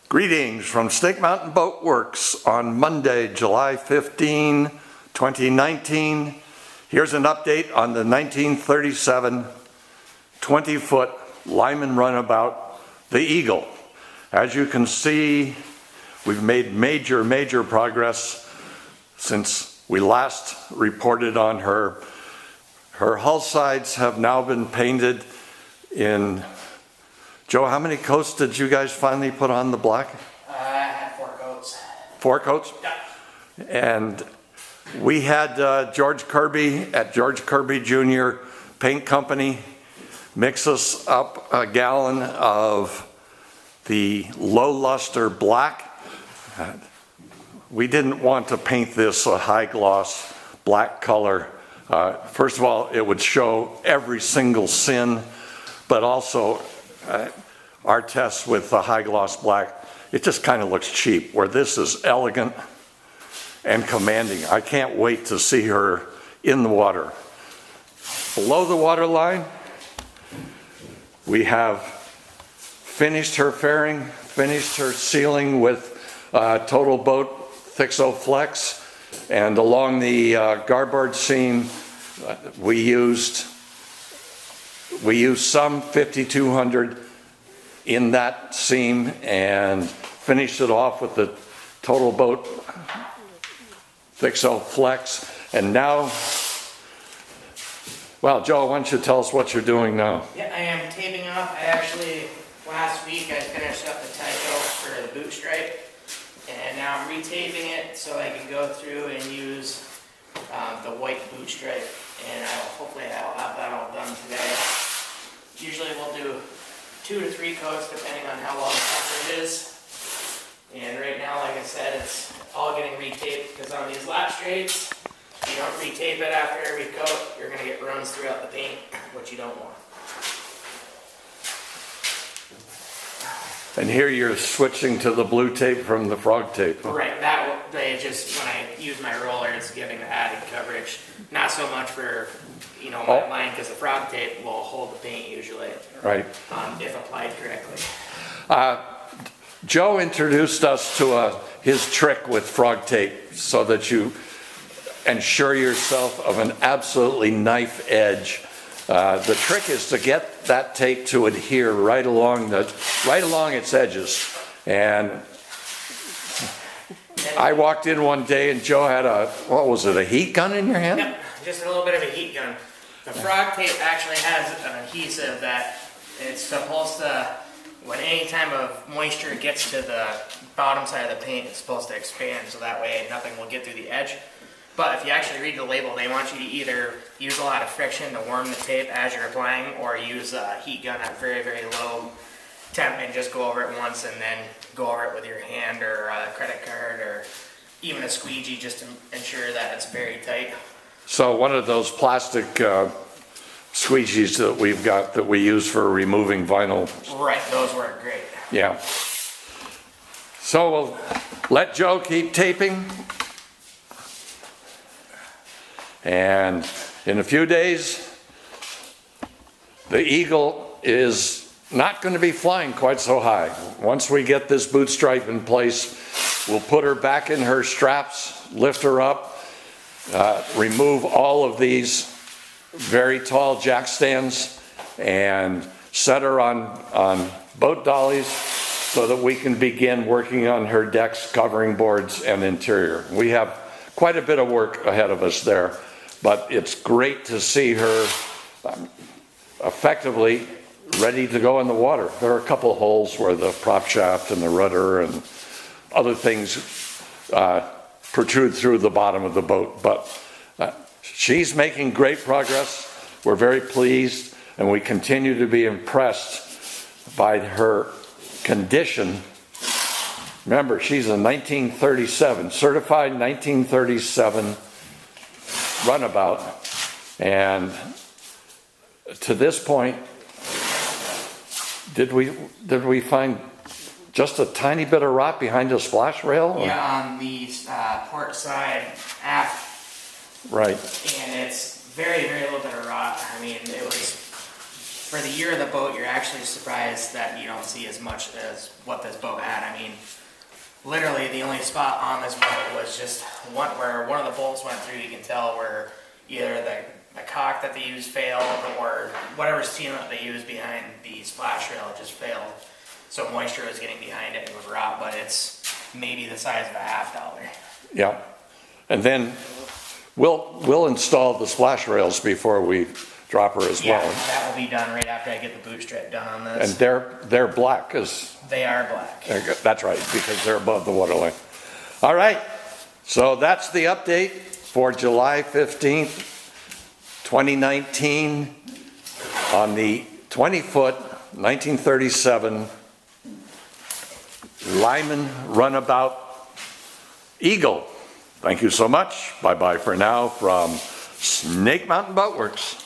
Greetings from Snake Mountain Boatworks on Monday, July 15, 2019. Here's an update on the 1937 20-foot Lyman runabout, the Eagle. As you can see, we've made major progress since we last reported on her. Her hull sides have now been painted in, Joe, how many coats did you guys finally put on the black? I had 4 coats. 4 coats? Yeah. And we had George Kirby at George Kirby Jr. Paint Company mix us up a gallon of the low luster black. We didn't want to paint this a high gloss black color. First of all, it would show every single sin, but also our test with the high gloss black, it just kind of looks cheap, where this is elegant and commanding. I can't wait to see her in the water. Below the waterline, we have finished her fairing, finished her sealing with TotalBoat Thixo Flex, and along the garboard seam, we used some 5200 in that seam and finished it off with the TotalBoat Thixo Flex. And now, well, Joe, why don't you tell us what you're doing now? Yeah, I am taping off. I actually, last week, I finished up the tie coat for the boot stripe, and now I'm retaping it so I can go through and use the white boot stripe, and hopefully I'll have that all done today. Usually we'll do 2 to 3 coats depending on how long the coverage is. And right now, like I said, it's all getting retaped because on these lap straights, if you don't retape it after every coat, you're going to get runs throughout the paint, which you don't want. And here you're switching to the blue tape from the frog tape. Right, that they just, when I use my roller, it's giving the added coverage. Not so much for, you know, my line, because the frog tape will hold the paint usually. Right. If applied correctly. Joe introduced us to his trick with frog tape so that you ensure yourself of an absolutely knife edge. The trick is to get that tape to adhere right along its edges. And I walked in one day and Joe had what was it, a heat gun in your hand? Yep, just a little bit of a heat gun. The frog tape actually has an adhesive that it's supposed to, when any time of moisture gets to the bottom side of the paint, it's supposed to expand so that way nothing will get through the edge. But if you actually read the label, they want you to either use a lot of friction to warm the tape as you're applying, or use a heat gun at very low temp and just go over it once and then go over it with your hand or a credit card or even a squeegee just to ensure that it's very tight. So one of those plastic squeegees that we've got that we use for removing vinyl. Right, those work great. Yeah. So we'll let Joe keep taping. And in a few days, the Eagle is not going to be flying quite so high. Once we get this boot stripe in place, we'll put her back in her straps, lift her up, remove all of these very tall jack stands, and set her on boat dollies so that we can begin working on her decks, covering boards, and interior. We have quite a bit of work ahead of us there. But it's great to see her effectively ready to go in the water. There are a couple of holes where the prop shaft and the rudder and other things protrude through the bottom of the boat. But she's making great progress. We're very pleased, and we continue to be impressed by her condition. Remember, she's a 1937, certified 1937 runabout, and to this point, did we find just a tiny bit of rot behind the splash rail? Or? Yeah, on the port side aft. Right. And it's very little bit of rot. I mean, it was for the year of the boat, you're actually surprised that you don't see as much as what this boat had. I mean, literally the only spot on this boat was just one where one of the bolts went through. You can tell where either the caulk that they used failed, or whatever sealant they used behind the splash rail just failed. So moisture was getting behind it and would rot, but it's maybe the size of a $50. Yeah. And then we'll install the splash rails before we drop her as Yeah, well. that will be done right after I get the boot strip done on And this. they're black, They are black. that's right, because they're above the waterline. All right, so that's the update for July 15th, 2019 on the 20-foot 1937 Lyman Runabout Eagle. Thank you so much. Bye-bye for now from Snake Mountain Boatworks.